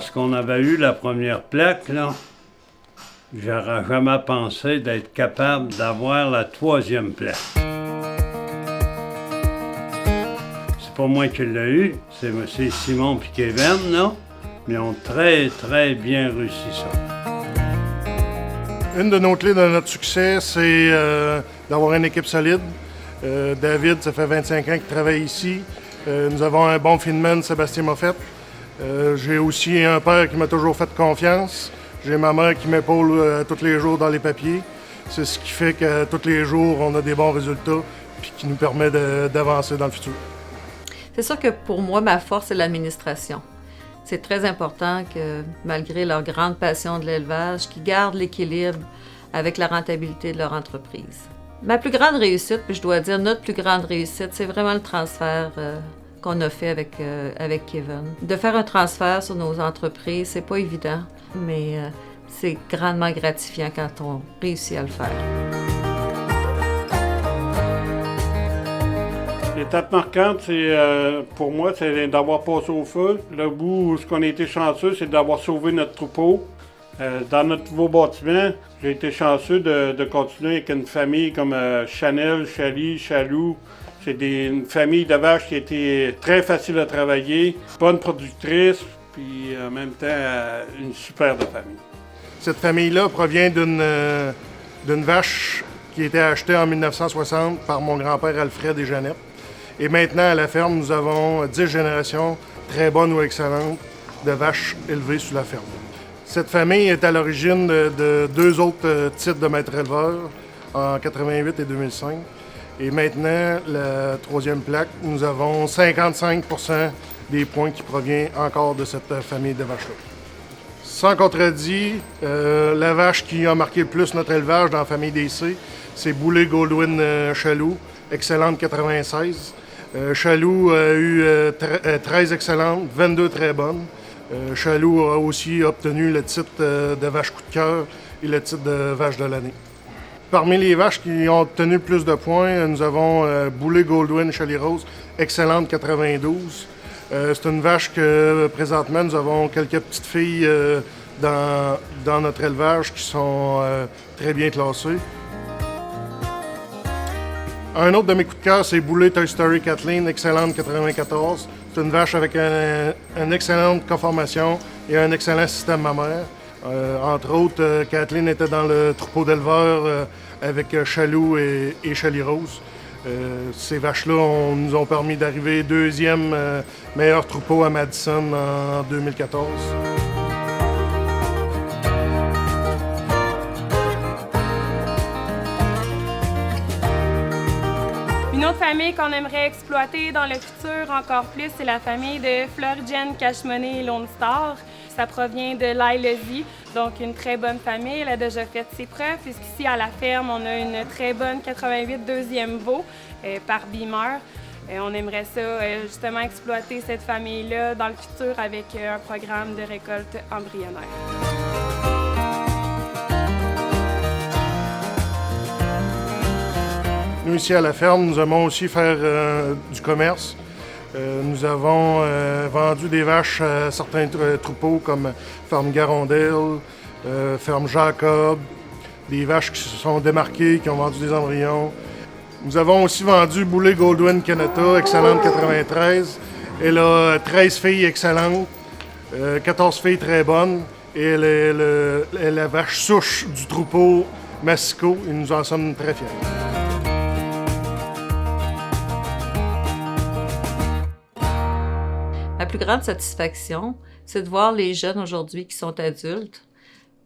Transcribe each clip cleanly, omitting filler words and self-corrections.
lorsqu'on avait eu la première plaque, là, j'aurais jamais pensé d'être capable d'avoir la 3e plaque. C'est pas moi qui l'ai eu, c'est M. Simon et Kevin, là, mais ils ont très, très bien réussi ça. Une de nos clés de notre succès, c'est d'avoir une équipe solide. David, ça fait 25 ans qu'il travaille ici. Nous avons un bon fieldman, Sébastien Moffett. J'ai aussi un père qui m'a toujours fait confiance. J'ai ma mère qui m'épaule tous les jours dans les papiers. C'est ce qui fait que tous les jours, on a des bons résultats puis qui nous permet d'avancer dans le futur. C'est sûr que pour moi, ma force, c'est l'administration. C'est très important que, malgré leur grande passion de l'élevage, qu'ils gardent l'équilibre avec la rentabilité de leur entreprise. Ma plus grande réussite, puis je dois dire notre plus grande réussite, c'est vraiment le transfert qu'on a fait avec Kevin. De faire un transfert sur nos entreprises, c'est pas évident, mais c'est grandement gratifiant quand on réussit à le faire. L'étape marquante, pour moi, c'est d'avoir passé au feu. Le bout où on a été chanceux, c'est d'avoir sauvé notre troupeau. Dans notre nouveau bâtiment, j'ai été chanceux de continuer avec une famille comme Chanel, Chali, Chaloux. C'est une famille de vaches qui a été très facile à travailler, bonne productrice, puis en même temps, une super de famille. Cette famille-là provient d'une vache qui a été achetée en 1960 par mon grand-père Alfred et Jeannette. Et maintenant, à la ferme, nous avons 10 générations très bonnes ou excellentes de vaches élevées sur la ferme. Cette famille est à l'origine de 2 autres titres de maître éleveur en 88 et 2005. Et maintenant, la 3e plaque, nous avons 55 % des points qui proviennent encore de cette famille de vaches-là. Sans contredit, la vache qui a marqué le plus notre élevage dans la famille des C, c'est Boulet Goldwyn Chaloux, excellente 96. Chaloux a eu 13 excellentes, 22 très bonnes. Chaloux a aussi obtenu le titre de vache coup de cœur et le titre de vache de l'année. Parmi les vaches qui ont obtenu plus de points, nous avons Boulet Goldwyn Chali Rose, excellente 92. C'est une vache que présentement nous avons quelques petites filles dans notre élevage qui sont très bien classées. Un autre de mes coups de cœur, c'est Boulet Toy Story Kathleen, excellente 94. C'est une vache avec une excellente conformation et un excellent système mammaire. Entre autres, Kathleen était dans le troupeau d'éleveurs avec Chaloux et Chali Rose. Ces vaches-là nous ont permis d'arriver 2e meilleur troupeau à Madison en 2014. Une autre famille qu'on aimerait exploiter dans le futur encore plus, c'est la famille de Floridienne, Cache-Monnaie et Lone Star. Ça provient de l'Ailesi, donc une très bonne famille. Elle a déjà fait ses preuves, puisqu'ici à la ferme, on a une très bonne 88 2e veau par Beamer. On aimerait ça, justement, exploiter cette famille-là dans le futur avec un programme de récolte embryonnaire. Nous, ici à la ferme, nous aimons aussi faire du commerce. Nous avons vendu des vaches à certains troupeaux comme Ferme Garondelle, Ferme Jacob, des vaches qui se sont démarquées, qui ont vendu des embryons. Nous avons aussi vendu Boulet Goldwyn Canada, excellente 93. Elle a 13 filles excellentes, 14 filles très bonnes et elle est la vache souche du troupeau Massico et nous en sommes très fiers. Ma plus grande satisfaction, c'est de voir les jeunes aujourd'hui qui sont adultes,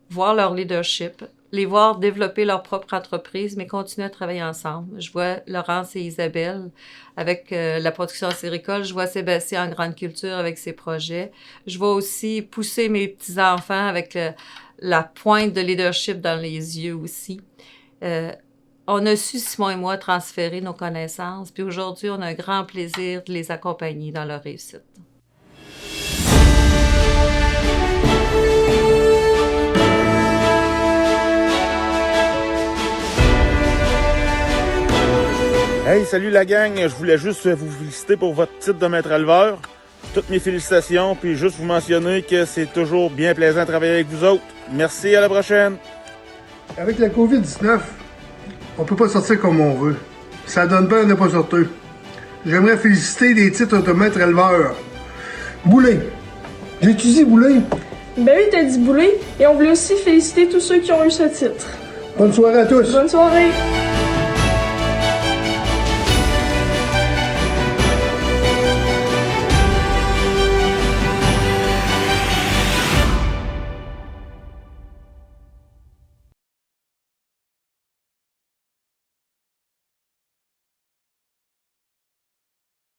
voir leur leadership, les voir développer leur propre entreprise, mais continuer à travailler ensemble. Je vois Laurence et Isabelle avec la production acéricole. Je vois Sébastien en grande culture avec ses projets. Je vois aussi pousser mes petits-enfants avec la pointe de leadership dans les yeux aussi. On a su, Simon et moi, transférer nos connaissances. Puis aujourd'hui, on a un grand plaisir de les accompagner dans leur réussite. Hey, salut la gang! Je voulais juste vous féliciter pour votre titre de maître éleveur. Toutes mes félicitations, puis juste vous mentionner que c'est toujours bien plaisant de travailler avec vous autres. Merci, à la prochaine. Avec la COVID-19, on peut pas sortir comme on veut. Ça donne peur de pas sortir. J'aimerais féliciter des titres de maître éleveur. Boulay. J'ai-tu dit Boulay? Ben oui, t'as dit Boulay, et on voulait aussi féliciter tous ceux qui ont eu ce titre. Bonne soirée à tous. Bonne soirée!